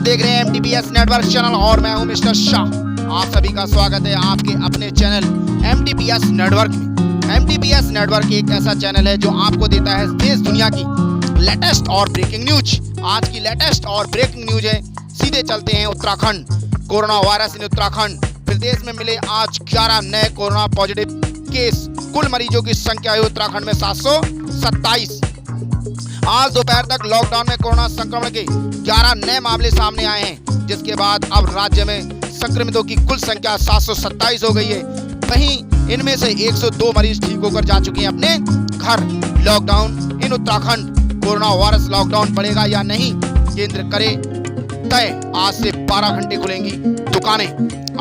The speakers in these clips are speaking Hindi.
देख रहे हैं MTPS नेटवर्क चैनल और मैं हूं मिस्टर शाह। आप सभी का स्वागत है आपके अपने चैनल MTPS नेटवर्क में। MTPS नेटवर्क एक ऐसा चैनल है जो आपको देता है देश दुनिया की लेटेस्ट और ब्रेकिंग न्यूज। आज की लेटेस्ट और ब्रेकिंग न्यूज है, सीधे चलते हैं Uttarakhand. Corona virus in Uttarakhand प्रदेश में मिले आज 11 नए कोरोना पॉजिटिव केस। कुल मरीजों की संख्या है उत्तराखंड में 727। आज दोपहर तक लॉकडाउन में कोरोना संक्रमण के 11 नए मामले सामने आए हैं, जिसके बाद अब राज्य में संक्रमितों की कुल संख्या 727 हो गई है। वहीं इनमें से 102 मरीज ठीक होकर जा चुके हैं अपने घर। Lockdown in Uttarakhand, corona virus lockdown बढ़ेगा या नहीं, केंद्र करे तय। आज से 12 घंटे खुलेंगी दुकानें।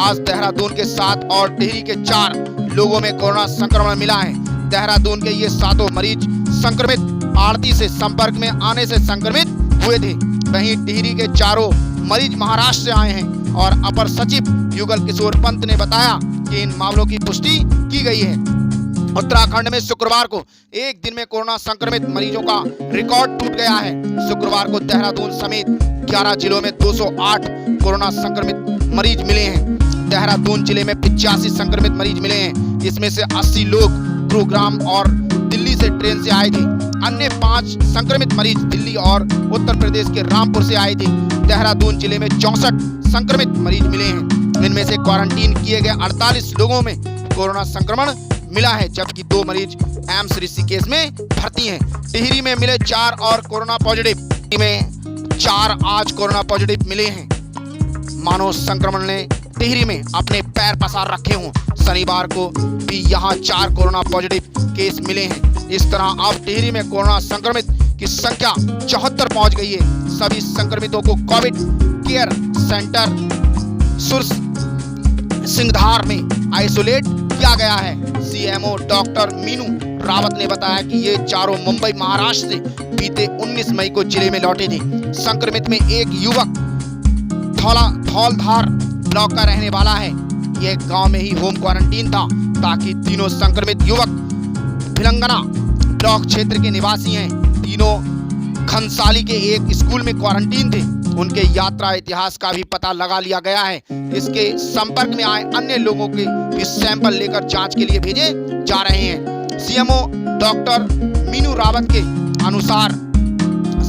आज देहरादून के 7 और टिहरी के 4 लोगों में कोरोना संक्रमण मिला है। देहरादून के ये 7 मरीज संक्रमित आड़ती से संपर्क में आने से संक्रमित हुए थे। वहीं टिहरी के 4 मरीज महाराष्ट्र से आए हैं और अपर सचिव युगल किशोर पंत ने बताया कि इन मामलों की पुष्टि की गई है। उत्तराखंड में शुक्रवार को एक दिन में कोरोना संक्रमित मरीजों का रिकॉर्ड टूट गया है। शुक्रवार को देहरादून समेत 11 जिलों में 208 कोरोना संक्रमित मरीज मिले हैं। देहरादून जिले में 85 संक्रमित मरीज मिले हैं। इसमें से 80 लोग गुरुग्राम और दिल्ली से ट्रेन से आए थे। अन्य 5 संक्रमित मरीज दिल्ली और उत्तर प्रदेश के रामपुर से आए थे। देहरादून जिले में 64 संक्रमित मरीज मिले हैं। इनमें से क्वारंटीन किए गए 48 लोगों में कोरोना संक्रमण मिला है, जबकि 2 मरीज एम्स ऋषिकेश में भर्ती हैं। टिहरी में मिले 4 और कोरोना पॉजिटिव में 4 आज कोरोना पॉजिटिव मिले हैं। मानो संक्रमण ने टिहरी में अपने पैर पसार रखे हों। शनिवार को भी यहां 4 कोरोना पॉजिटिव केस मिले हैं। इस तरह अब टिहरी में कोरोना संक्रमित की संख्या 74 पहुंच गई है। सभी संक्रमितों को कोविड केयर सेंटर सुर सिंगधार में आइसोलेट किया गया है। CMO डॉक्टर मीनू रावत ने बताया कि ये चारों मुंबई महाराष्ट्र से बीते 19 मई को जिले में लौटे थे। संक्रमित में एक युवक धौलधार ब्लॉक का रहने वाला है। यह गांव में ही होम क्वारंटीन था, ताकि तीनों संक्रमित युवक भिलंगना ब्लॉक क्षेत्र के निवासी हैं। तीनों खनसाली के एक स्कूल में क्वारंटीन थे। उनके यात्रा इतिहास का भी पता लगा लिया गया है। इसके संपर्क में आए अन्य लोगों के भी सैंपल लेकर जांच के लिए भेजे जा रहे हैं। CMO डॉक्टर मीनू रावत के अनुसार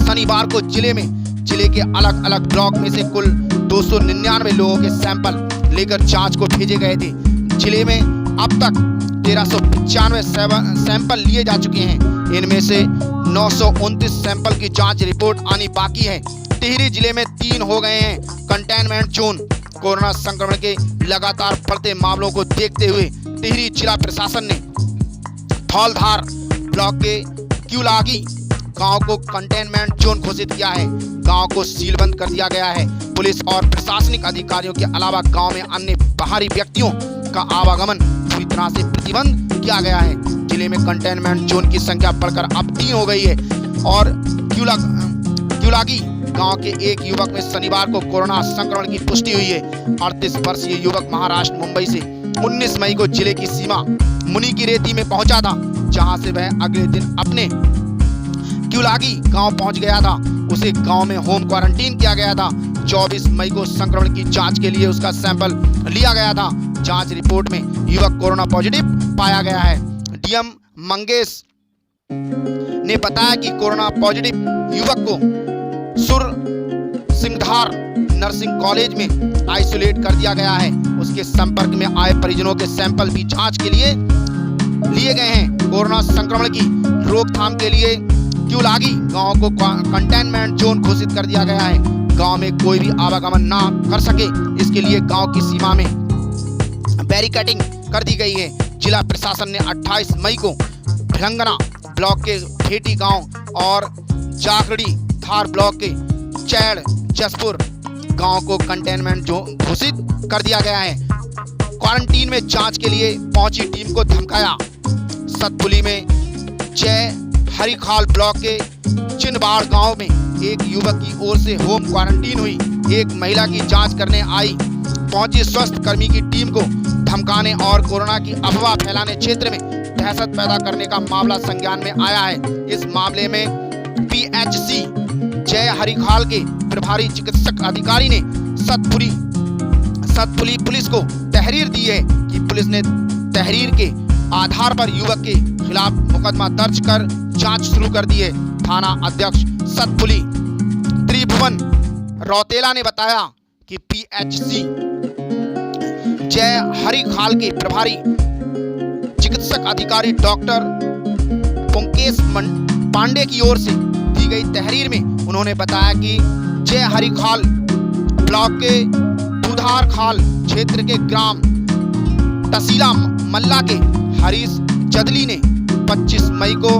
शनिवार को जिले के अलग अलग ब्लॉक में से कुल 299 लोगों के सैंपल लेकर जांच को भेजे गए थे। जिले में अब तक 1395 सैंपल लिए जा चुके हैं। इनमें से 929 सैंपल की जांच रिपोर्ट आनी बाकी है। टिहरी जिले में 3 हो गए हैं कंटेनमेंट जोन। कोरोना संक्रमण के लगातार बढ़ते मामलों को देखते हुए टिहरी जिला प्रशासन ने धौलधार ब्लॉक के क्यूलागी गांव को कंटेनमेंट जोन घोषित किया है। गांव को सीलबंद कर दिया गया है। पुलिस और प्रशासनिक अधिकारियों के अलावा गांव में अन्य बाहरी व्यक्तियों का आवागमन पूरी तरह से प्रतिबंध किया गया है। जिले में कंटेनमेंट जोन की संख्या बढ़कर अब 3 हो गई है और क्यूलागी गांव के एक युवक में शनिवार को कोरोना संक्रमण की पुष्टि हुई है। 38 वर्षीय युवक महाराष्ट्र मुंबई से 19 मई को जिले की सीमा मुनि की रेती में पहुंचा था, जहां से वह अगले दिन अपने क्यूलागी गांव पहुंच गया था। उसे गांव में होम क्वारंटीन किया गया था। 24 मई को संक्रमण की जांच के लिए उसका सैंपल लिया गया था। जांच रिपोर्ट में युवक कोरोना पॉजिटिव पाया गया है। DM मंगेश ने बताया कि कोरोना पॉजिटिव युवक को सुर सिंगधार नर्सिंग कॉलेज में आइसोलेट कर दिया गया है। उसके संपर्क में आए परिजनों के सैंपल भी जांच के लिए लिए गए हैं। कोरोना संक्रमण की रोकथाम के लिए क्यूलागी गांव को कंटेनमेंट जोन घोषित कर दिया गया है। गांव में कोई भी आवागमन ना कर सके, इसके लिए गांव की सीमा में बैरिकेडिंग कर दी गई है। जिला प्रशासन ने 28 मई को भिलंगना ब्लॉक के भेटी गांव और जाखड़ी धार ब्लॉक के चैड़ जसपुर गांव को कंटेनमेंट जोन घोषित कर दिया गया है। क्वारंटीन में जांच के लिए पहुंची टीम को धमकाया। सतपुली में जय हरिखाल ब्लॉक के चिनबाड़ गांव में एक युवक की ओर से होम क्वारंटीन हुई। एक महिला की जांच करने आई पहुंची स्वास्थ्य कर्मी की टीम को धमकाने और कोरोना की अफवाह फैलाने क्षेत्र में दहशत पैदा करने का मामला संज्ञान में आया है। इस मामले में PHC जय हरिखाल के प्रभारी चिकित्सक अधिकारी ने सतपुली पुलिस को तहरीर दी है कि पुलिस ने तहरीर के आधार पर युवक के खिलाफ मुकदमा दर्ज कर जांच शुरू कर दी है। थाना अध्यक्ष सतपुली त्रिभुवन रौतेला ने बताया कि पीएचसी जय हरिखाल के प्रभारी चिकित्सक अधिकारी डॉक्टर पंकेश पांडे की ओर से दी गई तहरीर में उन्होंने बताया कि जय हरिखाल ब्लॉक के बुधारखाल क्षेत्र के ग्राम तसीला मल्ला के हरीश जदली ने 25 मई को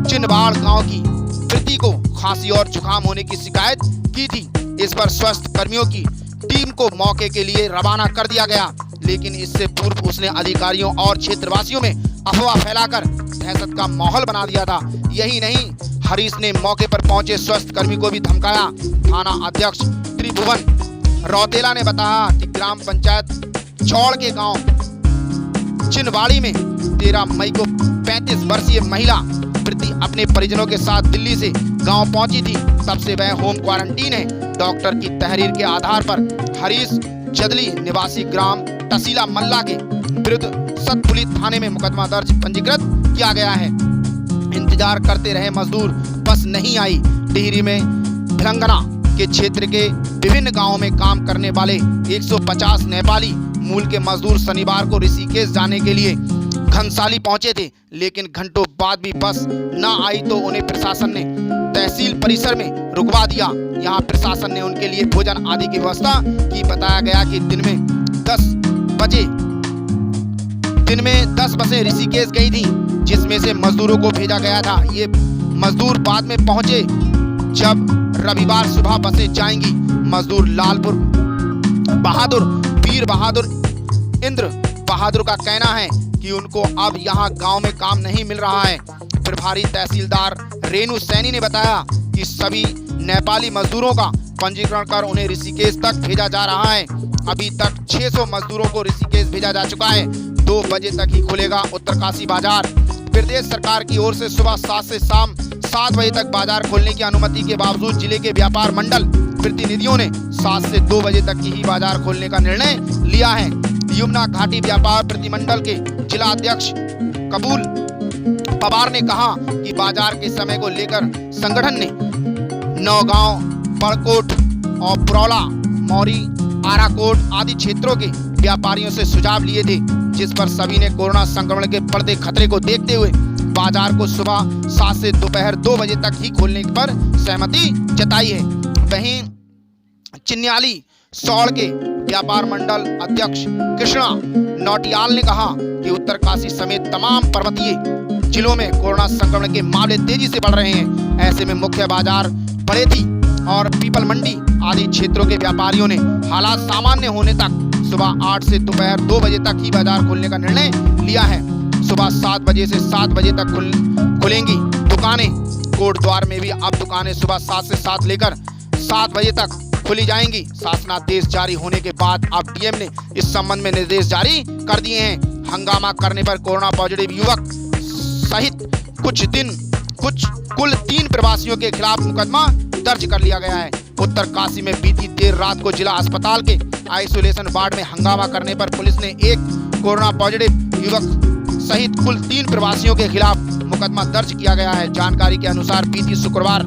चिनबाड़ गांव की वृद्धि को खांसी और जुकाम होने की शिकायत की थी। इस पर स्वास्थ्य कर्मियों की टीम को मौके के लिए रवाना कर दिया गया, लेकिन इससे पूर्व उसने अधिकारियों और क्षेत्रवासियों में अफवाह फैलाकर दहशत का माहौल बना दिया था। यही नहीं, हरीश ने मौके पर पहुंचे स्वास्थ्य कर्मी को भी धमकाया। थाना अध्यक्ष त्रिभुवन रौतेला ने बताया कि ग्राम पंचायत चौड़ के गांव चिनवाड़ी में 13 मई को 35 वर्षीय महिला प्रीति अपने परिजनों के साथ दिल्ली से गांव पहुंची थी। तब से वह होम क्वारंटीन है। डॉक्टर की तहरीर के आधार पर हरीश जदली निवासी ग्राम तसीला मल्ला के विरुद्ध सतपुली थाने में मुकदमा दर्ज पंजीकृत किया गया है। इंतजार करते रहे मजदूर, बस नहीं आई। टिहरी में भिलंगना के क्षेत्र के विभिन्न गांवों में काम करने वाले 150 नेपाली मूल के मजदूर शनिवार को ऋषिकेश जाने के लिए घनसाली पहुंचे थे, लेकिन घंटों बाद भी बस न आई तो उन्हें प्रशासन ने तहसील परिसर में रुकवा दिया। यहां प्रशासन ने उनके लिए भोजन आदि की व्यवस्था की। बताया गया कि दिन में 10 बसें ऋषिकेश गई थी, जिसमें से मजदूरों को भेजा गया था। ये मजदूर बाद में पहुंचे जब रविवार सुबह बसें जाएंगी। मजदूर लालपुर बहादुर, वीर बहादुर, इंद्र बहादुर का कहना है कि उनको अब यहाँ गांव में काम नहीं मिल रहा है। प्रभारी तहसीलदार रेणु सैनी ने बताया कि सभी नेपाली मजदूरों का पंजीकरण कर उन्हें ऋषिकेश तक भेजा जा रहा है। अभी तक 600 मजदूरों को ऋषिकेश भेजा जा चुका है। 2 बजे तक ही खुलेगा उत्तरकाशी बाजार। प्रदेश सरकार की ओर से सुबह 7 से शाम 7 बजे तक बाजार खोलने की अनुमति के बावजूद जिले के व्यापार मंडल प्रतिनिधियों ने 7 से 2 बजे तक की ही बाजार खोलने का निर्णय लिया है। यमुना घाटी व्यापार प्रतिमंडल के जिला अध्यक्ष कबूल पवार ने कहा कि बाजार के समय को लेकर संगठन ने नौगांव, बड़कोट और पुरौला, मौरी, आराकोट आदि क्षेत्रों के व्यापारियों से सुझाव लिए थे, जिस पर सभी ने कोरोना संक्रमण के बढ़ते खतरे को देखते हुए बाजार को सुबह 7 से दोपहर 2 बजे तक ही खोलने पर सहमति जताई है। वहीं चिन्याली सौड़ के व्यापार मंडल अध्यक्ष कृष्णा नौटियाल ने कहा कि उत्तरकाशी समेत तमाम पर्वतीय जिलों में कोरोना संक्रमण के मामले तेजी से बढ़ रहे हैं। ऐसे में मुख्य बाजार बड़ेथी और पीपल मंडी आदि क्षेत्रों के व्यापारियों ने हालात सामान्य होने तक सुबह 8 से दोपहर 2 बजे तक ही बाजार खोलने का निर्णय लिया है। सुबह 7 बजे से 7 बजे तक खुलेंगी दुकानें। कोट द्वार में भी अब दुकानें सुबह 7 से 7 लेकर 7 बजे तक खुली जाएंगी। शासनादेश जारी होने के बाद अब डीएम ने इस संबंध में निर्देश जारी कर दिए हैं। हंगामा करने पर कोरोना पॉजिटिव युवक सहित कुल 3 प्रवासियों के खिलाफ मुकदमा दर्ज कर लिया गया है। उत्तरकाशी में बीती देर रात को जिला अस्पताल के आइसोलेशन वार्ड में हंगामा करने पर पुलिस ने एक कोरोना पॉजिटिव युवक सहित कुल 3 प्रवासियों के खिलाफ मुकदमा दर्ज किया गया है। जानकारी के अनुसार बीती शुक्रवार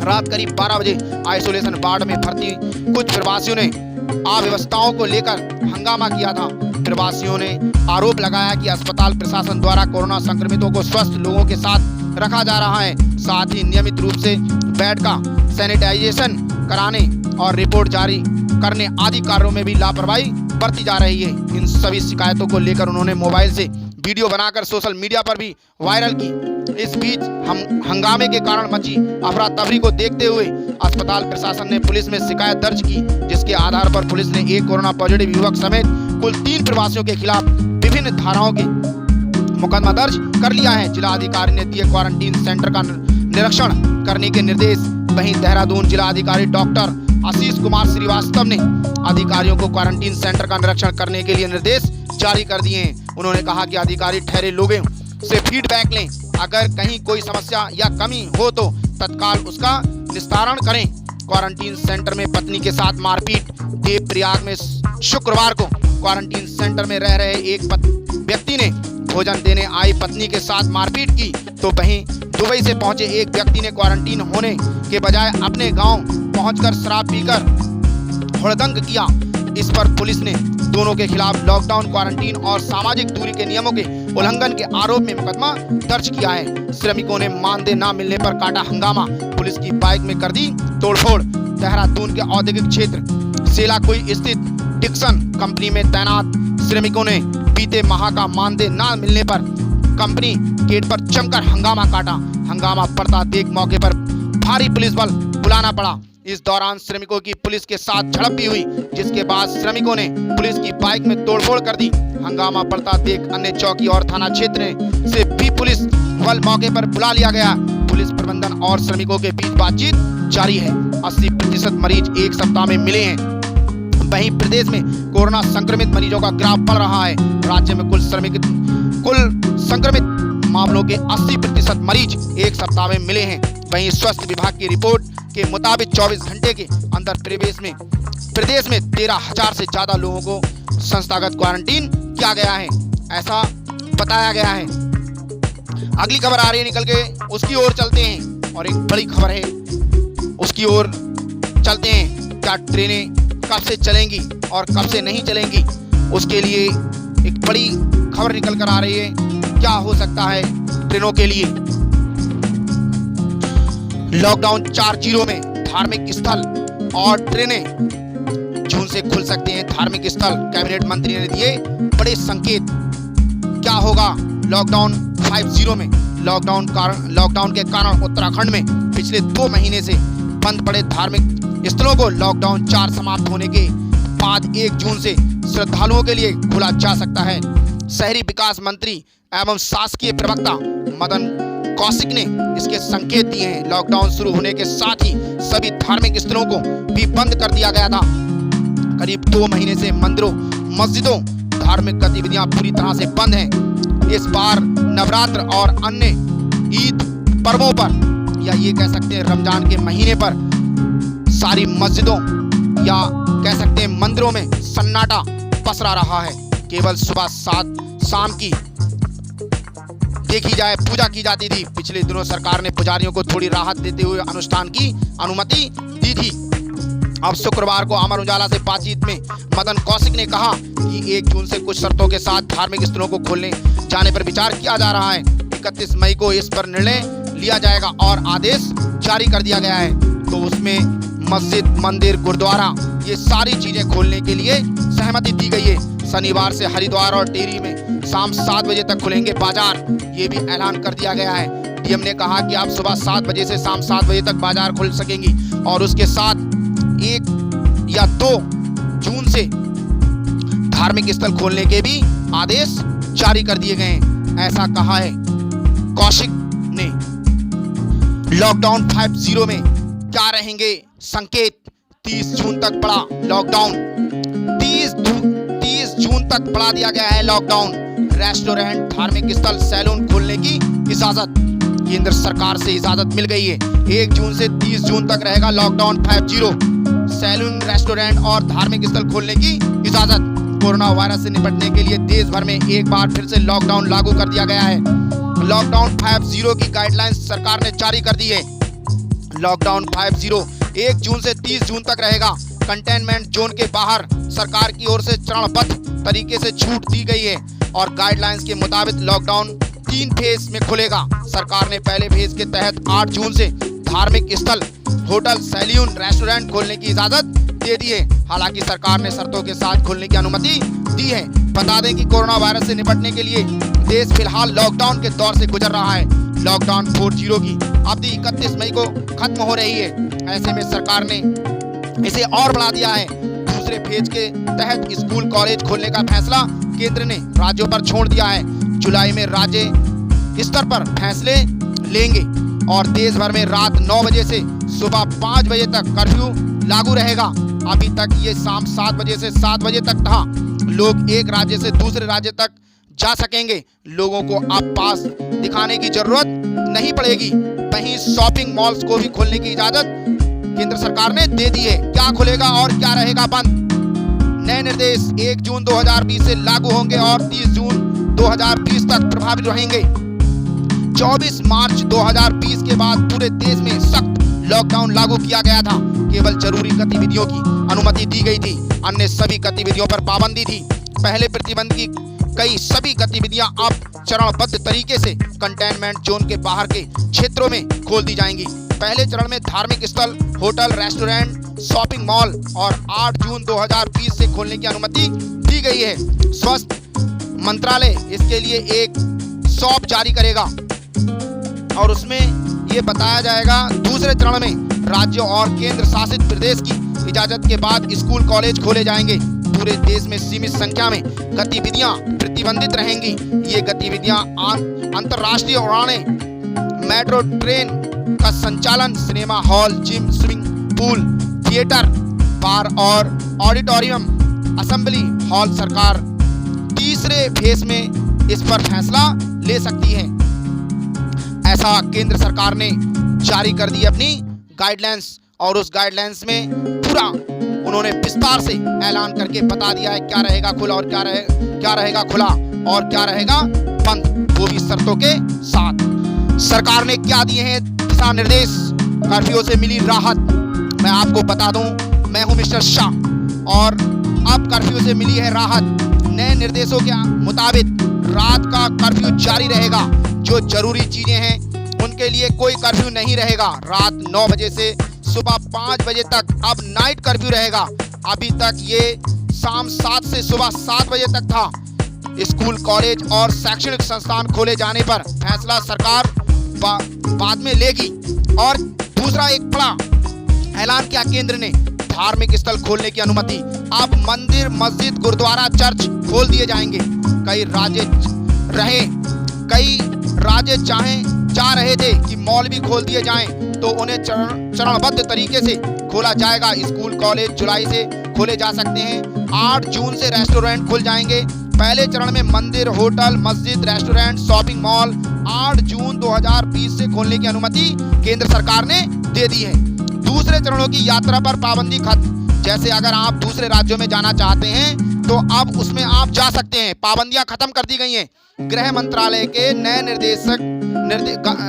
रात करीब 12 बजे आइसोलेशन वार्ड में भर्ती कुछ प्रवासियों ने अव्यवस्थाओं को लेकर हंगामा किया था। प्रवासियों ने आरोप लगाया कि अस्पताल प्रशासन द्वारा कोरोना संक्रमितों को स्वस्थ लोगों के साथ रखा जा रहा है, साथ ही नियमित रूप से बेड का सैनिटाइजेशन कराने और रिपोर्ट जारी करने आदि कार्यों में भी लापरवाही बरती जा रही है। इन सभी शिकायतों को लेकर उन्होंने मोबाइल से वीडियो बनाकर सोशल मीडिया पर भी वायरल की। इस बीच हंगामे के कारण मची अफरा तफरी को देखते हुए अस्पताल प्रशासन ने पुलिस में शिकायत दर्ज की, जिसके आधार पर पुलिस ने एक कोरोना पॉजिटिव युवक समेत कुल 3 प्रवासियों के खिलाफ विभिन्न धाराओं के मुकदमा दर्ज कर लिया है। जिला अधिकारी ने दिए क्वारंटीन सेंटर का निरीक्षण करने के निर्देश। वहीं देहरादून जिला अधिकारी डॉक्टर आशीष कुमार श्रीवास्तव ने अधिकारियों को क्वारंटीन सेंटर का निरीक्षण करने के लिए निर्देश जारी कर दिए हैं। उन्होंने कहा कि अधिकारी ठहरे लोगों से फीडबैक लें, अगर कहीं कोई समस्या या कमी हो तो तत्काल उसका निस्तारण करें। क्वारंटीन सेंटर में पत्नी के साथ मारपीट। देवप्रयाग में शुक्रवार को क्वारंटीन सेंटर में रह रहे एक व्यक्ति ने भोजन देने आई पत्नी के साथ मारपीट की, तो वहीं दुबई से पहुंचे एक व्यक्ति ने क्वारंटीन होने के बजाय अपने गांव पहुंचकर शराब पीकर हुड़दंग किया। इस पर पुलिस ने दोनों के खिलाफ लॉकडाउन, क्वारंटीन और सामाजिक दूरी के नियमों के उल्लंघन के आरोप में मुकदमा दर्ज किया है। श्रमिकों ने मानदेय न मिलने पर काटा हंगामा, पुलिस की बाइक में कर दी तोड़फोड़। देहरादून के औद्योगिक क्षेत्र सेलाकुई स्थित डिक्सन कंपनी में तैनात श्रमिकों ने बीते माह का मानदेय न मिलने पर कंपनी गेट पर जमकर हंगामा काटा। हंगामा पड़ता देख मौके पर भारी पुलिस बल बुलाना पड़ा। इस दौरान श्रमिकों की पुलिस के साथ झड़प भी हुई, जिसके बाद श्रमिकों ने पुलिस की बाइक में तोड़फोड़ कर दी। हंगामा पड़ता देख अन्य चौकी और थाना क्षेत्र से भी पुलिस बल मौके पर बुला लिया गया। पुलिस प्रबंधन और श्रमिकों के बीच बातचीत जारी है। 80% मरीज एक सप्ताह में मिले हैं। वहीं प्रदेश में कोरोना संक्रमित मरीजों का ग्राफ बढ़ रहा है। राज्य में कुल संक्रमित मामलों के 80% मरीज एक सप्ताह में मिले हैं। वहीं स्वास्थ्य विभाग की रिपोर्ट के मुताबिक 24 घंटे के अंदर प्रदेश में 13,000 से ज्यादा लोगों को संस्थागत क्वारंटीन किया गया है, ऐसा बताया गया है। अगली खबर आ रही है निकल के, उसकी ओर चलते हैं और एक बड़ी खबर है, उसकी ओर चलते हैं। क्या ट्रेनें कब से चलेंगी और कब से नहीं चलेंगी, उसके लिए एक बड़ी खबर निकल कर आ रही है। क्या हो सकता है ट्रेनों के लिए? लॉकडाउन 4.0 में धार्मिक स्थल और ट्रेनें जून से खुल सकते हैं। धार्मिक स्थल, कैबिनेट मंत्री ने दिए बड़े संकेत। क्या होगा लॉकडाउन 5.0 में? लॉकडाउन के कारण उत्तराखंड में पिछले 2 महीने से बंद पड़े धार्मिक स्थलों को लॉकडाउन 4 समाप्त होने के बाद 1 जून से श्रद्धालुओं के लिए खोला जा सकता है। शहरी विकास मंत्री एवं शासकीय प्रवक्ता मदन कौशिक ने इसके संकेत दिए हैं। लॉकडाउन शुरू होने के साथ ही सभी धार्मिक स्थलों को भी बंद कर दिया गया था। करीब 2 महीने से मंदिरों, मस्जिदों, धार्मिक गतिविधियां पूरी तरह से बंद हैं। इस बार नवरात्र और अन्य ईद पर्वों पर, या ये कह सकते हैं रमजान के महीने पर, सारी मस्जिदों या कह सकते हैं मंदिरों में सन्नाटा पसरा रहा है। केवल सुबह 7 शाम की देखी जाए पूजा की जाती थी। पिछले दिनों सरकार ने पुजारियों को थोड़ी राहत देते हुए अनुष्ठान की अनुमति दी थी। अब शुक्रवार को अमर उजाला से बातचीत में मदन कौशिक ने कहा कि 1 जून से कुछ शर्तों के साथ धार्मिक स्थलों को खोलने जाने पर विचार किया जा रहा है। 31 मई को इस पर निर्णय लिया जाएगा और आदेश जारी कर दिया गया है। तो उसमें मस्जिद, मंदिर, गुरुद्वारा, ये सारी चीजें खोलने के लिए सहमति दी गई है। शनिवार से हरिद्वार और टिहरी में शाम 7 बजे तक खुलेंगे बाजार, ये भी ऐलान कर दिया गया है। डीएम ने कहा कि अब सुबह 7 बजे से शाम 7 बजे तक बाजार खुल सकेंगी और उसके साथ 1 या 2 जून से धार्मिक स्थल खोलने के भी आदेश जारी कर दिए गए हैं, ऐसा कहा है कौशिक ने। लॉकडाउन 5.0 में क्या रहेंगे संकेत? 30 जून तक बढ़ा लॉकडाउन, 30 जून तक बढ़ा दिया गया है लॉकडाउन। रेस्टोरेंट, धार्मिक स्थल, सैलून खोलने की इजाजत, केंद्र सरकार से इजाजत मिल गई है। 1 जून से 30 जून तक रहेगा लॉकडाउन 5.0। सैलून, रेस्टोरेंट और धार्मिक स्थल खोलने की इजाजत। कोरोना वायरस से निपटने के लिए देश भर में एक बार फिर से लॉकडाउन लागू कर दिया गया है। लॉकडाउन 5.0 की गाइडलाइंस सरकार ने जारी कर दी है। लॉकडाउन 5.0 1 जून से 30 जून तक रहेगा। कंटेनमेंट जोन के बाहर सरकार की ओर से चरणबद्ध तरीके से छूट दी गई है और गाइडलाइंस के मुताबिक लॉकडाउन 3 फेज में खुलेगा। सरकार ने पहले फेज के तहत 8 जून से धार्मिक स्थल, होटल, सैलून, रेस्टोरेंट खोलने की इजाजत दे दी है। हालांकि सरकार ने शर्तों के साथ खोलने की अनुमति दी है। बता दें कि कोरोना वायरस से निपटने के लिए देश फिलहाल लॉकडाउन के दौर से गुजर रहा है। लॉकडाउन 4.0 की अवधि 31 मई को खत्म हो रही है। ऐसे में सरकार ने इसे और बढ़ा दिया है। दूसरे फेज के तहत स्कूल, कॉलेज खोलने का फैसला केंद्र ने राज्यों पर छोड़ दिया है। जुलाई में राज्य स्तर पर फैसले लेंगे और देश भर में रात 9 बजे से सुबह 5 बजे तक कर्फ्यू लागू रहेगा। अभी तक ये शाम 7 बजे से 7 बजे तक था। लोग एक राज्य से दूसरे राज्य तक जा सकेंगे। लोगों को अब पास दिखाने की जरूरत नहीं पड़ेगी। वहीं शॉपिंग मॉल्स को भी खोलने की इजाजत केंद्र सरकार ने दे दी है। क्या खुलेगा और क्या रहेगा बंद? नए निर्देश 1 जून 2020 से लागू होंगे और 30 जून 2020 तक प्रभावी रहेंगे। 24 मार्च 2020 के बाद पूरे देश में सख्त लॉकडाउन लागू किया गया था। केवल जरूरी गतिविधियों की अनुमति दी गई थी, अन्य सभी गतिविधियों पर पाबंदी थी। पहले प्रतिबंध की कई सभी गतिविधियां अब चरणबद्ध तरीके से कंटेनमेंट जोन के बाहर के क्षेत्रों में खोल दी जाएंगी। पहले चरण में धार्मिक स्थल, होटल, रेस्टोरेंट, शॉपिंग मॉल और 8 जून 2020 से खोलने की अनुमति दी गई है। स्वास्थ्य मंत्रालय इसके लिए एक सॉप जारी करेगा और उसमें ये बताया जाएगा दूसरे चरण में राज्यों और केंद्र शासित प्रदेश की इजाजत के बाद स्कूल, कॉलेज खोले जाएंगे। पूरे देश में सीमित संख्या में गतिविधियां प्रतिबंधित रहेंगी। ये गतिविधियां अंतर्राष्ट्रीय उड़ानें, मेट्रो ट्रेन का संचालन, cinema hall, gym, swimming pool, theatre, bar और ऑडिटोरियम, असेंबली हॉल। सरकार तीसरे फेज में इस पर फैसला ले सकती है। ऐसा केंद्र सरकार ने जारी कर दी अपनी गाइडलाइंस और उस गाइडलाइंस में पूरा उन्होंने विस्तार से ऐलान करके बता दिया है क्या रहेगा खुला और क्या रहेगा खुला और क्या रहेगा बंद, वो भी शर्तों के साथ। सरकार ने क्या दिए हैं दिशा निर्देश, कर्फ्यू से मिली राहत। मैं आपको बता दूं, मैं हूं मिस्टर शाह और अब कर्फ्यू से मिली है राहत। नए निर्देशों के मुताबिक रात का कर्फ्यू जारी रहेगा। जो जरूरी चीजें हैं उनके लिए कोई कर्फ्यू नहीं रहेगा। रात 9 बजे से सुबह 5 बजे तक अब नाइट कर्फ्यू रहेगा। अभी तक ये शाम 7 से सुबह 7 बजे तक था। स्कूल, कॉलेज और शैक्षणिक संस्थान खोले जाने पर फैसला सरकार बाद में लेगी। और दूसरा एक बड़ा ऐलान किया केंद्र ने, धार्मिक स्थल खोलने की अनुमति। अब मंदिर, मस्जिद, गुरुद्वारा, चर्च खोल दिए जाएंगे। कई राज्य चाह रहे थे कि मॉल भी खोल दिए जाएं, तो उन्हें चरणबद्ध तरीके से खोला जाएगा। स्कूल, कॉलेज जुलाई से खोले जा सकते हैं। 8 जून से रेस्टोरेंट खुल जाएंगे। पहले चरण में मंदिर, होटल, मस्जिद, रेस्टोरेंट, शॉपिंग मॉल 8 जून 2020 से खोलने की अनुमति केंद्र सरकार ने दे दी है। दूसरे चरणों की यात्रा पर पाबंदी खत्म। जैसे अगर आप दूसरे राज्यों में जाना चाहते हैं तो अब उसमें आप जा सकते हैं। पाबंदियां खत्म कर दी गई हैं। गृह मंत्रालय के नए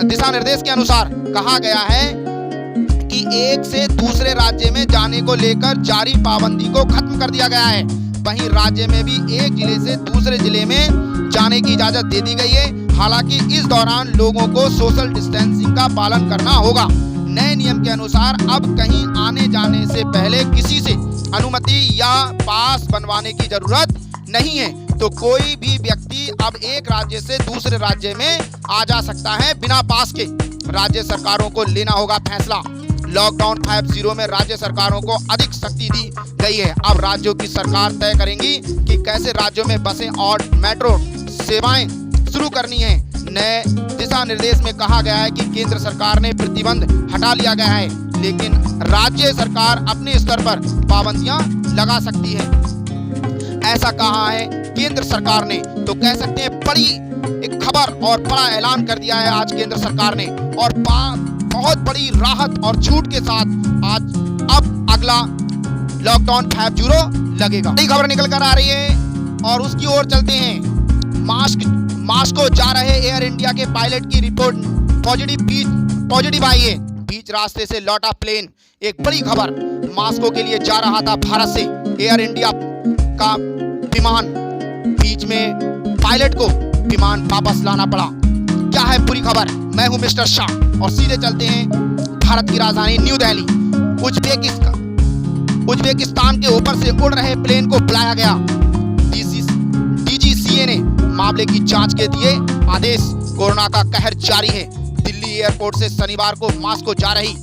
दिशा निर्देश के अनुसार कहा गया है कि एक से दूसरे राज्य में जाने को लेकर जारी पाबंदी को खत्म कर दिया गया है। वहीं राज्य में भी एक जिले से दूसरे जिले में जाने की इजाजत दे दी गई है। हालांकि इस दौरान लोगों को सोशल डिस्टेंसिंग का पालन करना होगा। नए नियम के अनुसार अब कहीं आने जाने से पहले किसी से अनुमति या पास बनवाने की जरूरत नहीं है। तो कोई भी व्यक्ति अब एक राज्य से दूसरे राज्य में आ जा सकता है बिना पास के। राज्य सरकारों को लेना होगा फैसला। लॉकडाउन 5.0 में राज्य सरकारों को अधिक शक्ति दी गई है। अब राज्यों की सरकार तय करेंगी कि कैसे राज्यों में बसें और मेट्रो सेवाएं शुरू करनी है। नए दिशा निर्देश में कहा गया है कि केंद्र सरकार ने प्रतिबंध हटा लिया गया है, लेकिन राज्य सरकार अपने स्तर पर पाबंदियां लगा सकती है। ऐसा कहा है केंद्र सरकार ने, तो कह सकते हैं बड़ी एक खबर और बड़ा ऐलान कर दिया है आज केंद्र सरकार ने। और बहुत बड़ी राहत और छूट के साथ आज अब अगला लॉकडाउन 5.0 लगेगा। बड़ी खबर निकल कर आ रही है और उसकी ओर चलते हैं। मास्को जा रहे एयर इंडिया के पायलट की रिपोर्ट पॉजिटिव आई है। बीच रास्ते से लौटा प्लेन। एक बड़ी खबर, मास्को के लिए जा रहा था भारत से एयर इंडिया का विमान, बीच में पायलट को विमान वापस लाना पड़ा। क्या है पूरी खबर? मैं हूं मिस्टर शाह और सीधे चलते हैं भारत की राजधानी न्यू दिल्ली। उज्बेकिस्तान के ऊपर से उड़ रहे प्लेन को बुलाया गया। डीजीसीए ने मामले की जांच के दिए आदेश। कोरोना का कहर जारी है। दिल्ली एयरपोर्ट से शनिवार को मास्को जा रही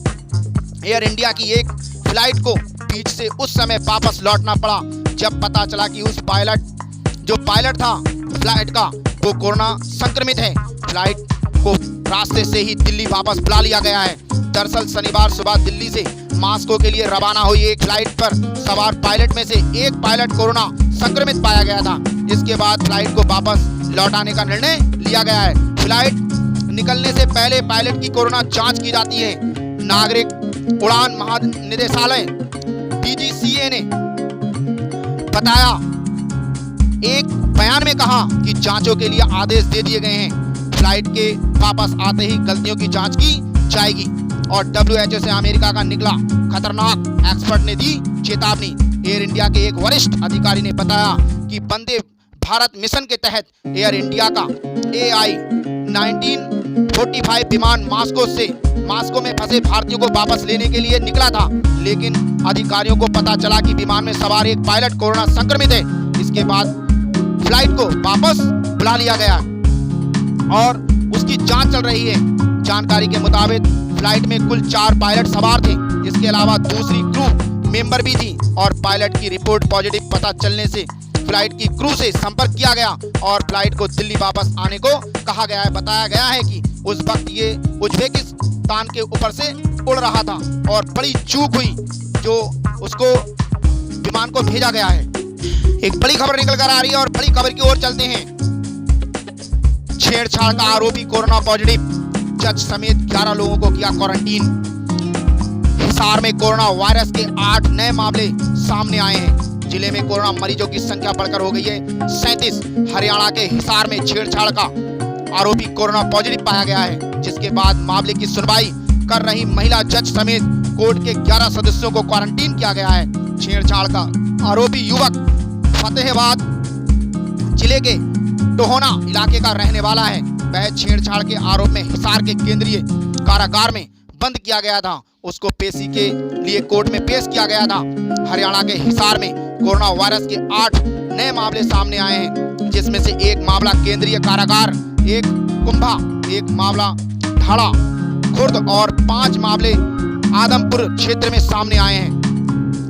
एयर इंडिया की एक फ्लाइट को बीच से उस समय वापस लौटना पड़ा जब पता चला कि जो पायलट था फ्लाइट का वो कोरोना संक्रमित है। फ्लाइट को रास्ते से ही दिल्ली वापस बुला लिया गया है। दरअसल शनिवार सुबह दिल्ली से मास्को के लिए रवाना हुई एक फ्लाइट पर सवार पायलट में से एक पायलट कोरोना संक्रमित पाया गया था। इसके बाद फ्लाइट को वापस लौटाने का निर्णय लिया गया है। फ्लाइट निकलने से पहले पायलट की कोरोना जांच की जाती है। नागरिक उड़ान महानिदेशालय DGCA ने बताया, एक बयान में कहा कि जांचों के लिए आदेश दे दिए गए हैं। फ्लाइट के वापस आते ही गलतियों की जांच की जाएगी। और WHO से अमेरिका का निकला खतरनाक एक्सपर्ट ने दी चेतावनी। एयर इंडिया के एक वरिष्ठ अधिकारी ने बताया कि वंदे भारत मिशन के तहत एयर इंडिया का AI 1945 विमान मास्को में फंसे भारतीयों को वापस लेने के लिए निकला था, लेकिन अधिकारियों को पता चला कि विमान में सवार एक पायलट कोरोना संक्रमित है। इसके बाद फ्लाइट को वापस बुला लिया गया और उसकी जांच चल रही है। जानकारी के मुताबिक फ्लाइट में कुल 4 पायलट सवार थे। इसके अलावा दूसरी क्रू मेंबर भी थी और पायलट की रिपोर्ट पॉजिटिव पता चलने से फ्लाइट की क्रू से संपर्क किया गया और फ्लाइट को दिल्ली वापस आने को कहा गया है। बताया गया है कि उस वक्त ये उज्बेकिस्तान के ऊपर से उड़ रहा था और बड़ी चूक हुई जो उसको विमान को भेजा गया है। एक बड़ी खबर निकल कर आ रही है और बड़ी खबर की ओर चलते हैं। छेड़छाड़ का आरोपी कोरोना पॉजिटिव, जज समेत 11 लोगों को किया क्वारंटीन। हिसार में कोरोना वायरस के 8 नए मामले सामने आए हैं। जिले में कोरोना मरीजों की संख्या बढ़कर हो गई है 37। हरियाणा के हिसार में छेड़छाड़ का आरोपी कोरोना पॉजिटिव पाया गया है, जिसके बाद मामले की सुनवाई कर रही महिला जज समेत कोर्ट के 11 सदस्यों को क्वारंटीन किया गया है। छेड़छाड़ का आरोपी युवक फतेहाबाद जिले के टोहोना इलाके का रहने वाला है। वह छेड़छाड़ के आरोप में हिसार के केंद्रीय कारागार में बंद किया गया था। उसको पेशी के लिए कोर्ट में पेश किया गया था। हरियाणा के हिसार में कोरोना वायरस के 8 नए मामले सामने आए हैं, जिसमें से एक मामला केंद्रीय कारागार, एक कुंभा, एक मामला ढाड़ा खुर्द और 5 मामले आदमपुर क्षेत्र में सामने आए हैं।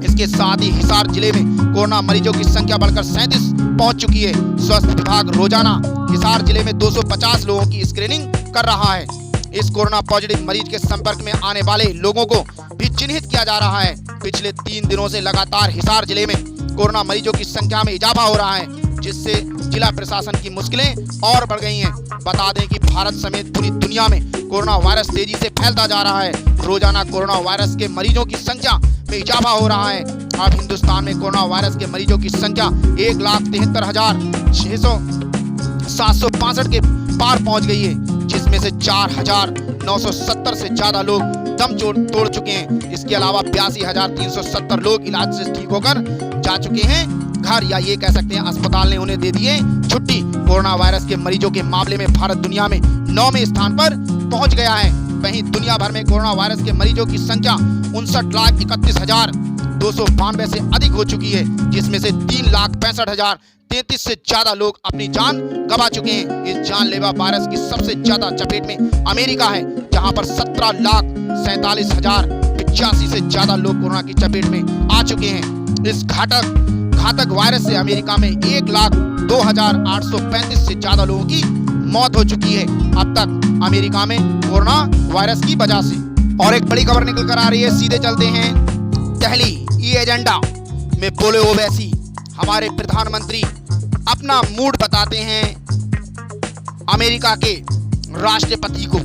इसके साथ ही हिसार जिले में कोरोना मरीजों की संख्या बढ़कर 37 पहुंच चुकी है। स्वास्थ्य विभाग रोजाना हिसार जिले में 250 लोगों की स्क्रीनिंग कर रहा है। इस कोरोना पॉजिटिव मरीज के संपर्क में आने वाले लोगों को भी चिन्हित किया जा रहा है। पिछले 3 दिनों से लगातार हिसार जिले में कोरोना मरीजों की संख्या में इजाफा हो रहा है, जिससे जिला प्रशासन की मुश्किलें और बढ़ गई हैं। बता दें कि भारत समेत पूरी दुनिया में कोरोना वायरस तेजी से फैलता जा रहा है। रोजाना कोरोना वायरस के मरीजों की संख्या में इजाफा हो रहा है। अब हिंदुस्तान में कोरोना वायरस के मरीजों की संख्या 1,73,765 के पार पहुंच गई है, जिसमें से 4,970 से ज्यादा लोग दम तोड़ चुके हैं। इसके अलावा 82,370 लोग इलाज से ठीक होकर जा चुके हैं घर, या ये कह सकते हैं अस्पताल ने उन्हें दे दिए छुट्टी। कोरोना वायरस के मरीजों के मामले में भारत दुनिया में 9वें स्थान पर पहुंच गया है। वहीं दुनिया भर में कोरोना वायरस के मरीजों की संख्या 59,31,292 से अधिक हो चुकी है, जिसमें से 3,65,033 से ज्यादा लोग अपनी जान गंवा चुके हैं। इस जानलेवा वायरस की सबसे ज्यादा चपेट में अमेरिका है, जहां पर 17,47,085 से ज्यादा लोग कोरोना की चपेट में आ चुके हैं। इस घातक वायरस से अमेरिका में 1,02,835 से ज्यादा लोगों की मौत हो चुकी है अब तक अमेरिका में कोरोना वायरस की वजह से। और एक बड़ी खबर निकल कर आ रही है, सीधे चलते हैं दिल्ली। ई एजेंडा में बोले ओवैसी, हमारे प्रधानमंत्री अपना मूड बताते हैं अमेरिका के राष्ट्रपति को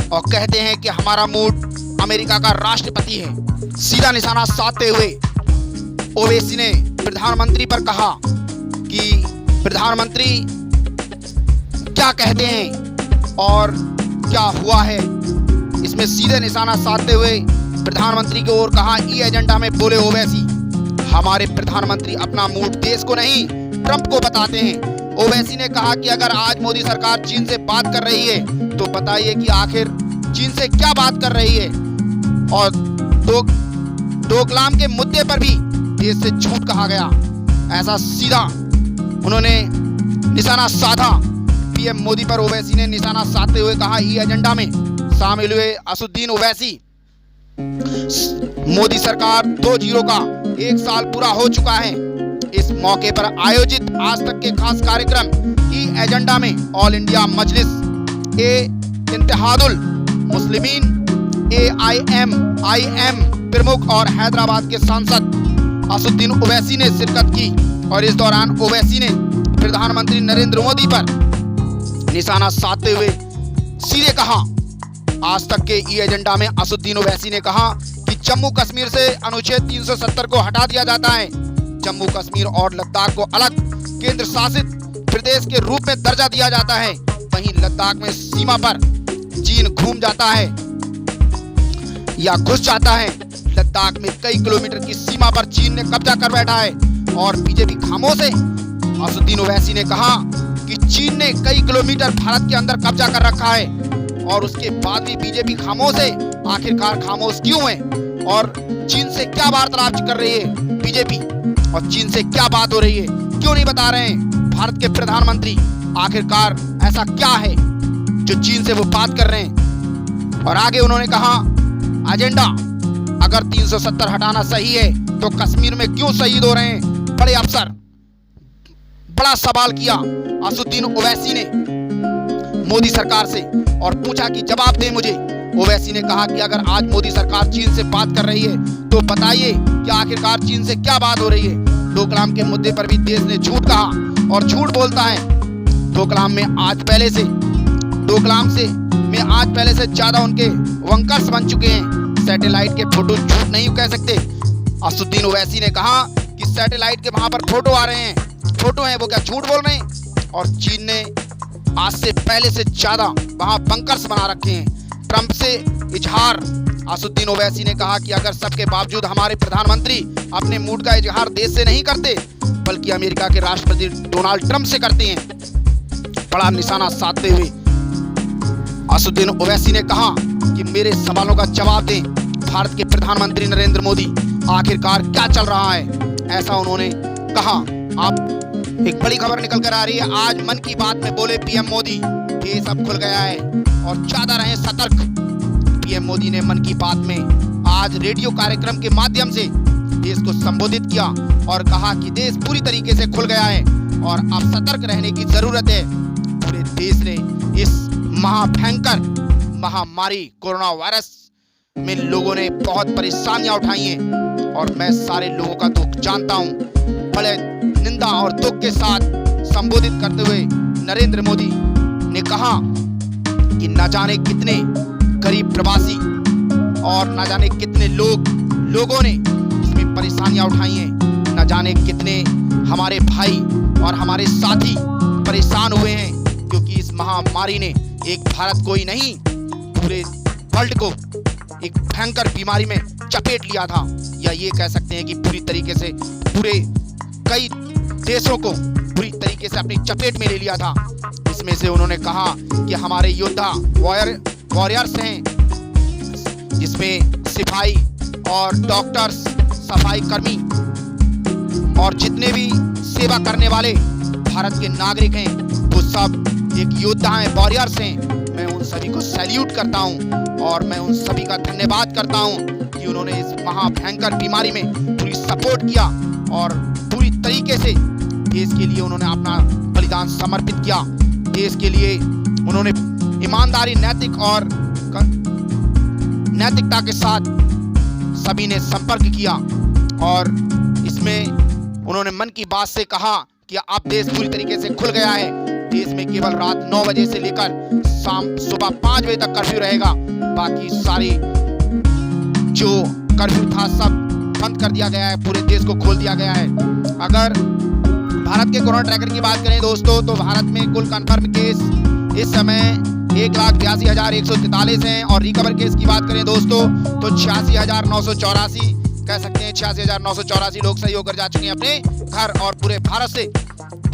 और कहते हैं कि हमारा मूड अमेरिका का राष्ट्रपति है। सीधा निशाना साधते हुए ओवैसी ने प्रधानमंत्री पर कहा कि प्रधानमंत्री क्या कहते हैं और क्या हुआ है। इसमें सीधे निशाना साधते हुए प्रधानमंत्री की ओर कहा, ई एजेंडा में बोले ओवैसी, हमारे प्रधानमंत्री अपना मूड देश को नहीं ट्रंप को बताते हैं। ओवैसी ने कहा कि अगर आज मोदी सरकार चीन से बात कर रही है तो बताइए कि आखिर चीन से क्या बात कर रही है, और डोकलाम के मुद्दे पर भी देश से झूठ कहा गया। ऐसा सीधा उन्होंने निशाना साधा। पीएम मोदी पर ओवैसी ने निशाना साधते हुए कहा, ई एजेंडा में शामिल हुए असुद्दीन ओवैसी, मोदी सरकार 2.0 का 1 साल पूरा हो चुका है। इस मौके पर आयोजित आज तक के खास कार्यक्रम ई एजेंडा में ऑल इंडिया मजलिस ए इत्तेहादुल मुस्लिमीन AIM प्रमुख और हैदराबाद के सांसद असुद्दीन ओवैसी ने शिरकत की। और इस दौरान ओवैसी ने प्रधानमंत्री नरेंद्र मोदी पर निशाना साधते हुए सीधे कहा, आज तक के ई एजेंडा में असुद्दीन ओवैसी ने कहा कि जम्मू कश्मीर से अनुच्छेद 370 को हटा दिया जाता है। जम्मू कश्मीर और लद्दाख को अलग केंद्र शासित प्रदेश के रूप में दर्जा दिया जाता है। वहीं लद्दाख में सीमा पर चीन घूम जाता है या घुस जाता है। लद्दाख में कई किलोमीटर की सीमा पर चीन ने कब्जा कर बैठा है और बीजेपी खामोश है। असदुद्दीन ओवैसी ने कहा कि चीन ने कई किलोमीटर भारत के अंदर कब्जा कर रखा है और उसके बाद भी बीजेपी खामोश है। आखिरकार खामोश क्यों है और चीन से क्या वार्तालाप कर रही है बीजेपी और चीन से क्या बात हो रही है, क्यों नहीं बता रहे हैं भारत के प्रधानमंत्री? आखिरकार ऐसा क्या है जो चीन से वो बात कर रहे हैं? और आगे उन्होंने कहा, एजेंडा अगर 370 हटाना सही है तो कश्मीर में क्यों शहीद हो रहे हैं बड़े अफसर? बड़ा सवाल किया असदुद्दीन ओवैसी ने मोदी सरकार से और पूछा कि जवाब दे मुझे। ओवैसी ने कहा कि अगर आज मोदी सरकार चीन से बात कर रही है तो बताइए कि आखिरकार चीन से क्या बात हो रही है। डोकलाम के मुद्दे पर भी देश ने झूठ कहा और झूठ बोलता है। डोकलाम में आज पहले से ज्यादा उनके वंकर्स बन चुके हैं। सैटेलाइट के फोटो झूठ नहीं कह सकते। असदुद्दीन ओवैसी ने कहा कि सैटेलाइट के वहां पर फोटो आ रहे हैं, फोटो है, वो क्या झूठ बोल रहे हैं? और चीन ने आज से पहले से ज्यादा वहां बंकर्स बना रखे हैं। ट्रंप से इजहार, असदुद्दीन ओवैसी ने कहा कि अगर सबके बावजूद हमारे प्रधानमंत्री अपने मूड का इजहार देश से नहीं करते बल्कि अमेरिका के राष्ट्रपति डोनाल्ड ट्रंप से करते हैं। बड़ा निशाना साधते हुए असदुद्दीन ओवैसी ने कहा कि मेरे सवालों का जवाब दें भारत के प्रधानमंत्री नरेंद्र मोदी, आखिरकार क्या चल रहा है, ऐसा उन्होंने कहा। आप एक बड़ी खबर निकल कर आ रही है। आज मन की बात में बोले पीएम मोदी, देश अब खुल गया है और ज्यादा रहें सतर्क। पीएम मोदी ने मन की बात में आज रेडियो कार्यक्रम के माध्यम से देश को संबोधित किया और कहा कि देश पूरी तरीके से खुल गया है और अब सतर्क रहने की जरूरत है। पूरे देश ने इस महाभयंकर महामारी कोरोना वायरस में लोगों ने बहुत परेशानियां उठाई हैं और मैं सारे लोगों का दुख जानता हूं। बड़े निंदा और दुख के साथ संबोधित करते हुए नरेंद्र मोदी ने कहा कि न जाने कितने गरीब प्रवासी और न जाने कितने लोगों ने इसमें परेशानियां उठाई हैं। न जाने कितने हमारे भाई और हमारे साथी परेशान हुए हैं क्योंकि इस महामारी ने एक भारत को ही नहीं पूरे वर्ल्ड को एक भयंकर बीमारी में चपेट लिया था, या ये कह सकते हैं कि पूरी तरीके से पूरे कई देशों को बुरी तरीके से अपनी चपेट में ले लिया था। इसमें से उन्होंने कहा कि हमारे योद्धा वॉरियर्स हैं, जिसमें सिपाही और डॉक्टर्स, सफाई कर्मी और जितने भी सेवा करने वाले भारत के नागरिक हैं वो सब एक योद्धा हैं, वॉरियर्स हैं। मैं उन सभी को सैल्यूट करता हूं और मैं उन सभी का धन्यवाद करता हूं कि उन्होंने इस महाभयंकर बीमारी में पूरी सपोर्ट किया और पूरी तरीके से देश के लिए उन्होंने अपना बलिदान समर्पित किया। देश के लिए उन्होंने ईमानदारी, नैतिकता के साथ सभी ने संपर्क किया और इसमें उन्होंने मन की बात से कहा कि अब देश पूरी तरीके से खुल गया है। देश में केवल रात 9 बजे से लेकर सुबह 5 बजे तक कर्फ्यू रहेगा। बाकी सारी जो कर्फ्यू था सब बंद कर दिया गया है, पूरे देश को खोल दिया गया है। अगर भारत के कोरोना ट्रैकर की बात करें दोस्तों तो भारत में कुल कंफर्म केस इस समय 1,82,143 हैं और रिकवर केस की बात करें दोस्तों तो 86,984 कह सकते हैं 86,984 लोग सही होकर जा चुके हैं अपने घर और पूरे भारत से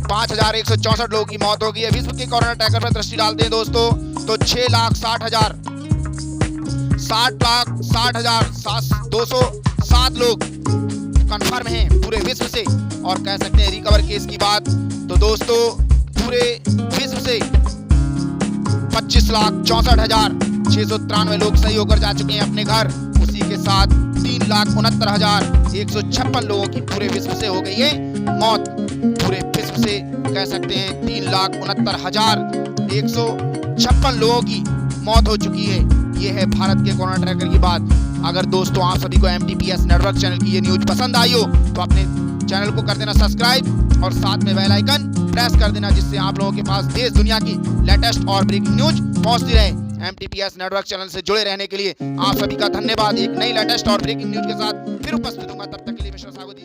5,164 लोगों की मौत हो गई है। विश्व के कोरोना ट्रैकर पर दृष्टि डालते हैं दोस्तों तो 6,60,207 लोग कंफर्म हैं पूरे विश्व से। और कह सकते हैं रिकवर केस की बात तो दोस्तों पूरे विश्व से 25,64,693 लोग सही होकर जा चुके हैं अपने घर। उसी के साथ 3,69,156 लोगों की पूरे विश्व से हो गई है मौत। पूरे विश्व से कह सकते हैं 3,69,156 लोगों की मौत हो चुकी है। ये है भारत के कोरोना ट्रैकर की बात। अगर दोस्तों आप सभी को MTPS नेटवर्क चैनल की ये न्यूज पसंद आई हो तो अपने चैनल को कर देना सब्सक्राइब और साथ में बेल आइकन प्रेस कर देना, जिससे आप लोगों के पास देश दुनिया की लेटेस्ट और ब्रेकिंग न्यूज पहुंचती रहे। MTPS नेटवर्क चैनल से जुड़े रहने के लिए आप सभी का धन्यवाद। एक नई लेटेस्ट और ब्रेकिंग न्यूज के साथ फिर उपस्थित होगा, तब तक के लिए मिश्रा सागुती।